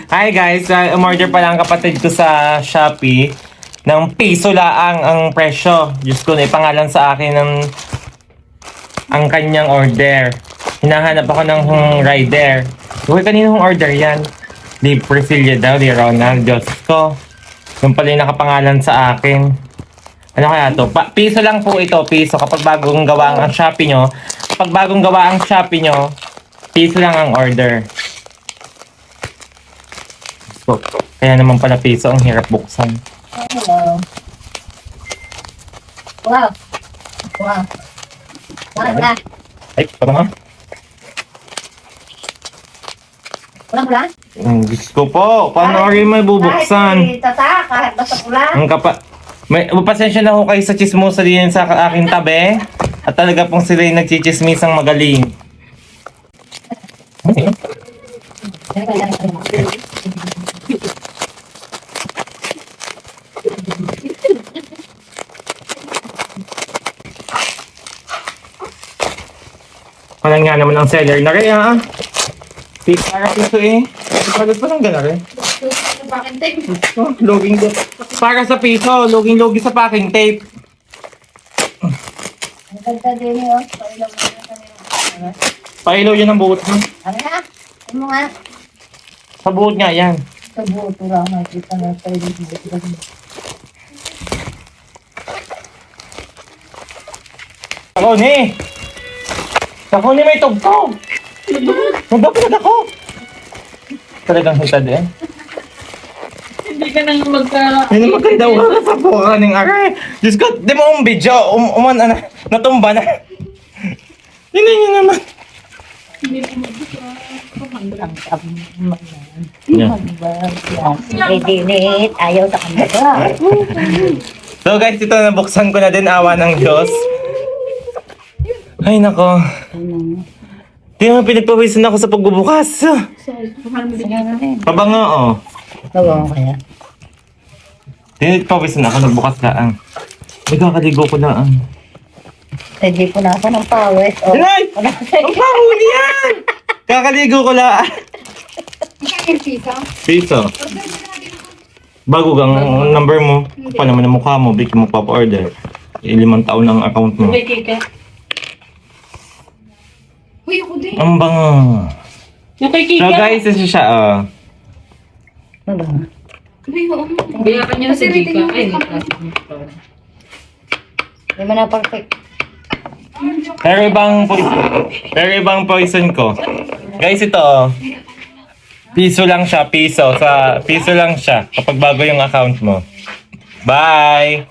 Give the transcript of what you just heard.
Hi guys, umorder pa lang kapatid ko sa Shopee ng piso laang ang presyo. Diyos ko, ipangalan sa akin ng ang kanyang order. Hinahanap ako ng rider. Uy, kaninong order yan? Di Priscilla daw, di Ronald. Diyos ko. Yung pala yung nakapangalan sa akin. Ano kaya to? Piso lang po ito, piso. Kapag bagong gawa ang Shopee nyo, piso lang ang order. So, kaya naman pala piso, ang hirap buksan. Hello. Wow. Wow. Wala. Ay, parang nga. Wala. Diyos ko po, paano rin may bubuksan? Kahit tata, kahit basta pula. Ang pasensya na ho kayo sa chismosa din sa aking tabi. At talaga pong sila yung nagchichismisang magaling. Parang nga naman ang seller na rin, ha? Para piso eh. Pagod pa lang gana rin. Loging para sa piso, loging-logi sa packing tape. Ang ganda din yun. Pailaw yun ang buot mo. Ano na? Ano mo nga? Sa buot nga yan. Sa buto lang. Nakita na sa iyo. Ako ni! Ako ni may tugtog! Nagdapulag ako! Talagang hitad eh. Hindi ka nang magka... Hindi maganda wala sa buka ng aray. Diyos ko, di mo ang video. Natumba na. Hindi nyo naman. Dinit. Ayaw sa kanila. So guys, ito nabuksan ko na din, awa ng Diyos. Ay nako. Di naman pinagpawisan ako sa pagbubukas. Pabango oh. Bago kaya. Pinagpawisan ako, nagbukas lang. Nagkakaligo ko lang. Hindi po na ako ng pawis. Oh. Ay! Ang pahuli yan! Kakaligo ko lang. Piso. Bago gang number mo. Pa naman ang mukha mo, bigyan mo pa-order. 5 taon ang account mo. May kika. Uy, ako din. Ang bango. Yung kay So kika. guys, ito siya. Ano? Uy, oo. Baya ka niya sa kika. Ay, Hindi mo na perfect. Pero ibang poison ko. Guys, ito piso lang siya, piso. Piso lang siya kapag bago yung account mo. Bye!